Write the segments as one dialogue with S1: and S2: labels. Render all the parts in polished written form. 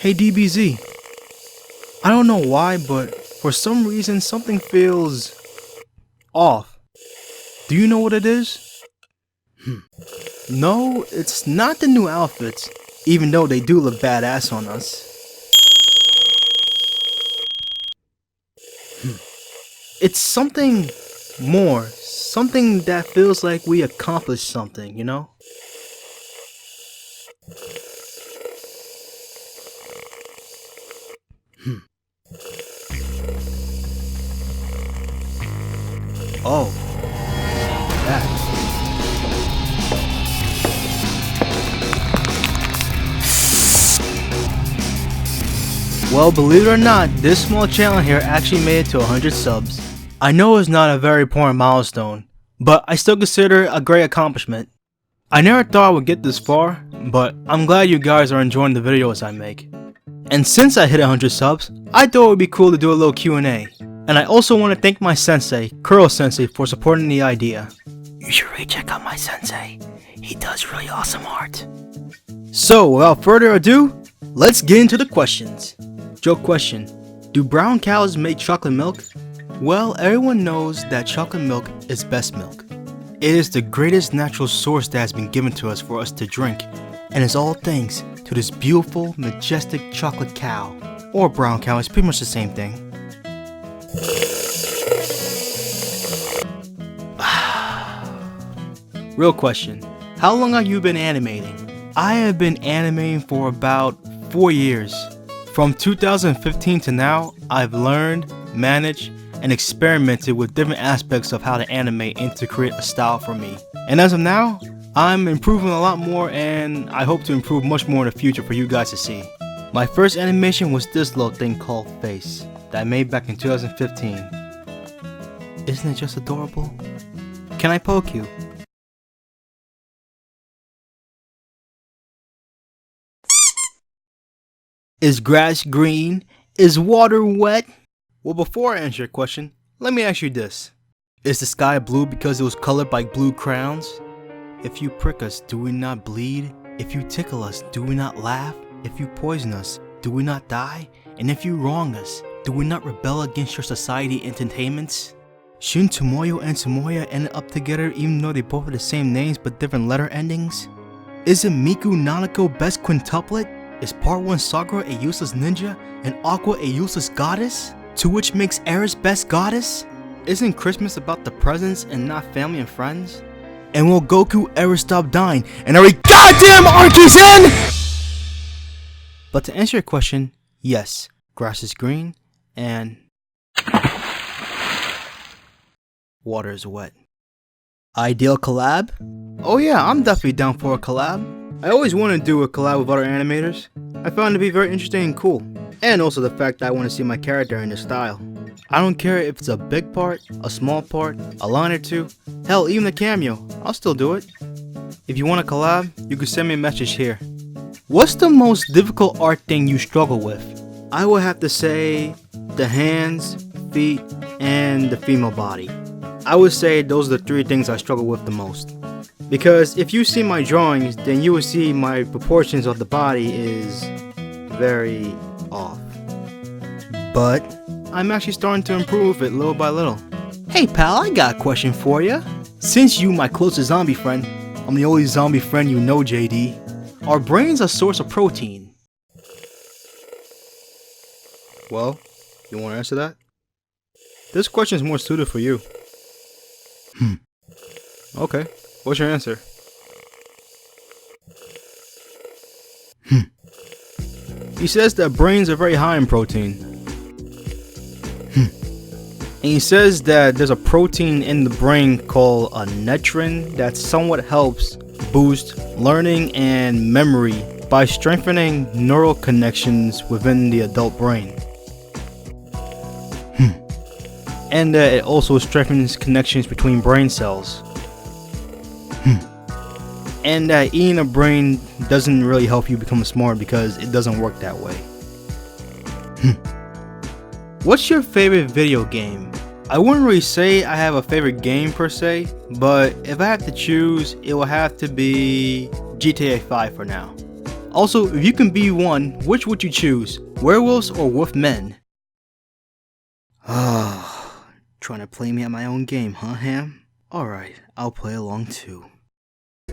S1: Hey DBZ, I don't know why, but for some reason something feels off. Do you know what it is? No, it's not the new outfits, even though they do look badass on us. It's something more, something that feels like we accomplished something, you know? Oh, that. Well, believe it or not, this small channel here actually made it to 100 subs. I know it's not a very important milestone, but I still consider it a great accomplishment. I never thought I would get this far, but I'm glad you guys are enjoying the videos I make. And since I hit 100 subs, I thought it would be cool to do a little Q&A. And I also want to thank my sensei, Kuro Sensei, for supporting the idea. You should really check out my sensei. He does really awesome art. So, without further ado, let's get into the questions. Joke question: do brown cows make chocolate milk? Well, everyone knows that chocolate milk is best milk. It is the greatest natural source that has been given to us for us to drink, and it's all thanks to this beautiful, majestic chocolate cow. Or brown cow, it's pretty much the same thing. Real question, how long have you been animating? I have been animating for about 4 years. From 2015 to now, I've learned, managed, and experimented with different aspects of how to animate and to create a style for me. And as of now, I'm improving a lot more, and I hope to improve much more in the future for you guys to see. My first animation was this little thing called Face that I made back in 2015. Isn't it just adorable? Can I poke you? Is grass green? Is water wet? Well, before I answer your question, let me ask you this. Is the sky blue because it was colored by blue crowns? If you prick us, do we not bleed? If you tickle us, do we not laugh? If you poison us, do we not die? And if you wrong us, do we not rebel against your society entertainments? Shouldn't Tomoyo and Tomoya end up together even though they both have the same names but different letter endings? Isn't Miku Nanako best quintuplet? Is part 1 Sakura a useless ninja and Aqua a useless goddess? To which makes Eris best goddess? Isn't Christmas about the presents and not family and friends? And will Goku ever stop dying and every goddamn arc is in? But to answer your question, yes, grass is green and water is wet. Ideal collab? Oh yeah, I'm definitely down for a collab. I always wanted to do a collab with other animators. I found it to be very interesting and cool. And also the fact that I want to see my character in this style. I don't care if it's a big part, a small part, a line or two, hell even a cameo, I'll still do it. If you want a collab, you can send me a message here. What's the most difficult art thing you struggle with? I would have to say the hands, feet, and the female body. I would say those are the 3 things I struggle with the most. Because if you see my drawings, then you will see my proportions of the body is very off. But I'm actually starting to improve it little by little. Hey pal, I got a question for you. Since you my closest zombie friend, I'm the only zombie friend you know, JD. Are brains a source of protein? Well, you want to answer that? This question is more suited for you. Okay. What's your answer? He says that brains are very high in protein. And he says that there's a protein in the brain called a netrin that somewhat helps boost learning and memory by strengthening neural connections within the adult brain. And that it also strengthens connections between brain cells. And that eating a brain doesn't really help you become smart because it doesn't work that way. What's your favorite video game? I wouldn't really say I have a favorite game per se, but if I have to choose, it will have to be GTA 5 for now. Also, if you can be one, which would you choose? Werewolves or wolfmen? Ah, trying to play me at my own game, huh, Ham? Alright, I'll play along too.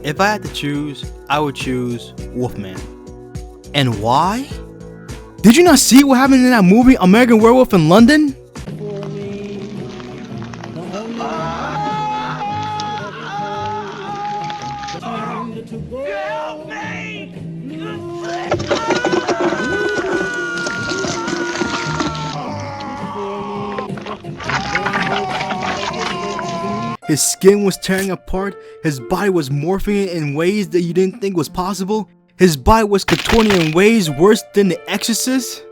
S1: If I had to choose, I would choose wolfman. And why? Did you not see what happened in that movie, American Werewolf in London? His skin was tearing apart, his body was morphing in ways that you didn't think was possible, his body was contorting in ways worse than The Exorcist,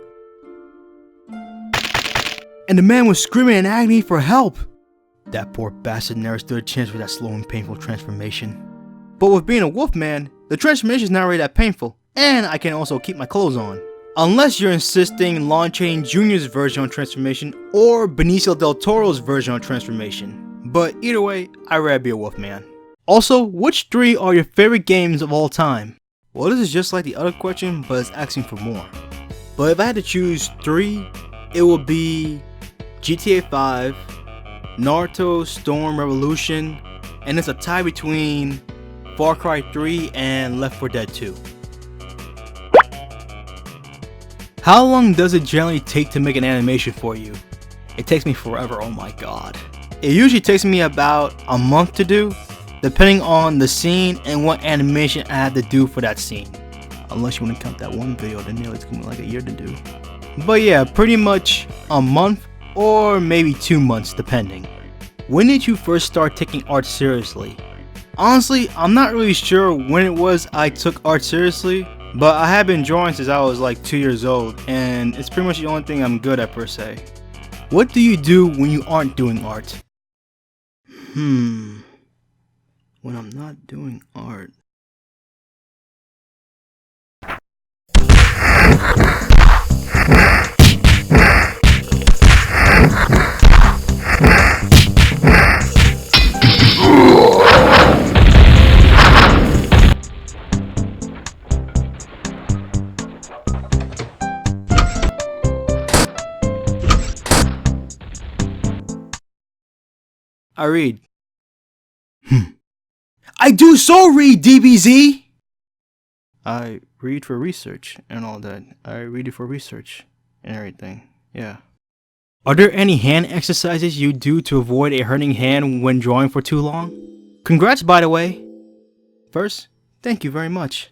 S1: and the man was screaming in agony for help. That poor bastard never stood a chance for that slow and painful transformation. But with being a wolfman, the transformation is not really that painful, and I can also keep my clothes on. Unless you're insisting Lon Chaney Jr.'s version of transformation or Benicio del Toro's version of transformation. But either way, I'd rather be a wolfman. Also, which 3 are your favorite games of all time? Well, this is just like the other question, but it's asking for more. But if I had to choose 3, it would be GTA 5, Naruto Storm Revolution, and it's a tie between Far Cry 3 and Left 4 Dead 2. How long does it generally take to make an animation for you? It takes me forever, oh my god. It usually takes me about a month to do, depending on the scene and what animation I have to do for that scene. Unless you want to count that one video, then it's gonna be like a year to do. But yeah, pretty much a month or maybe 2 months depending. When did you first start taking art seriously? Honestly, I'm not really sure when it was I took art seriously, but I have been drawing since I was like 2 years old, and it's pretty much the only thing I'm good at per se. What do you do when you aren't doing art? When I'm not doing art. I read. I do so read, DBZ! I read for research and all that. I read it for research and everything, yeah. Are there any hand exercises you do to avoid a hurting hand when drawing for too long? Congrats, by the way. First, thank you very much.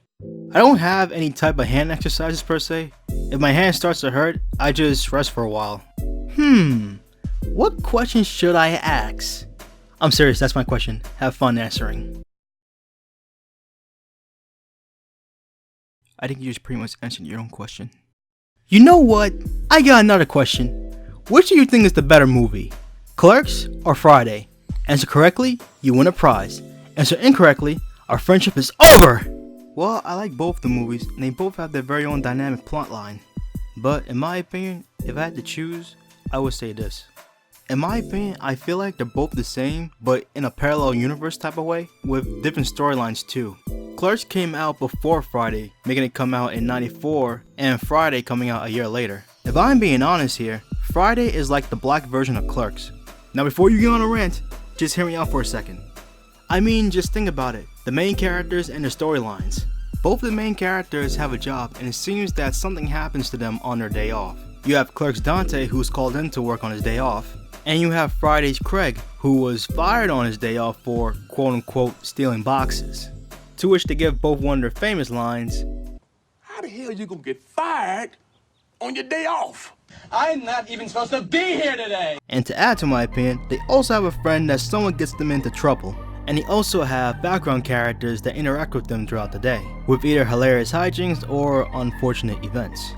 S1: I don't have any type of hand exercises per se. If my hand starts to hurt, I just rest for a while. What questions should I ask? I'm serious, that's my question. Have fun answering. I think you just pretty much answered your own question. You know what? I got another question. Which do you think is the better movie? Clerks or Friday? Answer correctly, you win a prize. Answer incorrectly, our friendship is over! Well, I like both the movies, and they both have their very own dynamic plotline. But in my opinion, if I had to choose, I would say this. In my opinion, I feel like they're both the same, but in a parallel universe type of way, with different storylines too. Clerks came out before Friday, making it come out in '94, and Friday coming out a year later. If I'm being honest here, Friday is like the black version of Clerks. Now before you get on a rant, just hear me out for a second. I mean, just think about it. The main characters and their storylines. Both of the main characters have a job, and it seems that something happens to them on their day off. You have Clerks Dante, who's called in to work on his day off. And you have Friday's Craig, who was fired on his day off for quote-unquote stealing boxes. To which they give both one of their famous lines.
S2: How the hell you gonna get fired on your day off?
S3: I'm not even supposed to be here today!
S1: And to add to my opinion, they also have a friend that somewhat gets them into trouble. And they also have background characters that interact with them throughout the day, with either hilarious hijinks or unfortunate events.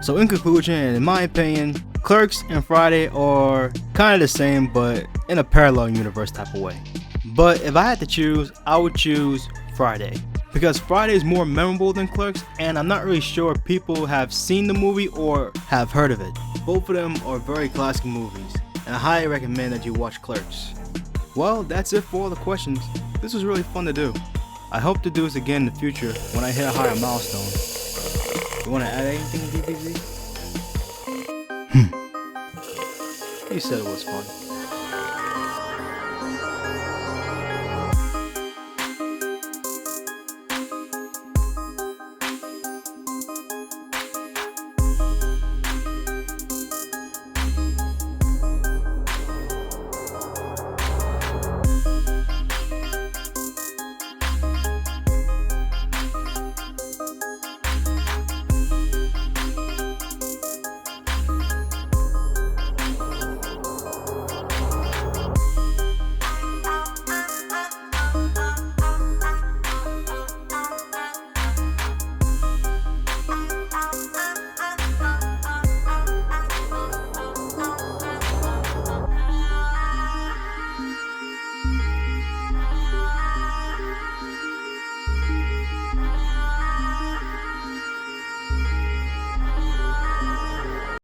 S1: So in conclusion, and in my opinion, Clerks and Friday are kind of the same, but in a parallel universe type of way. But if I had to choose, I would choose Friday. Because Friday is more memorable than Clerks, and I'm not really sure if people have seen the movie or have heard of it. Both of them are very classic movies, and I highly recommend that you watch Clerks. Well, that's it for all the questions. This was really fun to do. I hope to do this again in the future when I hit a higher milestone. You wanna add anything, DBZ? You said it was fun.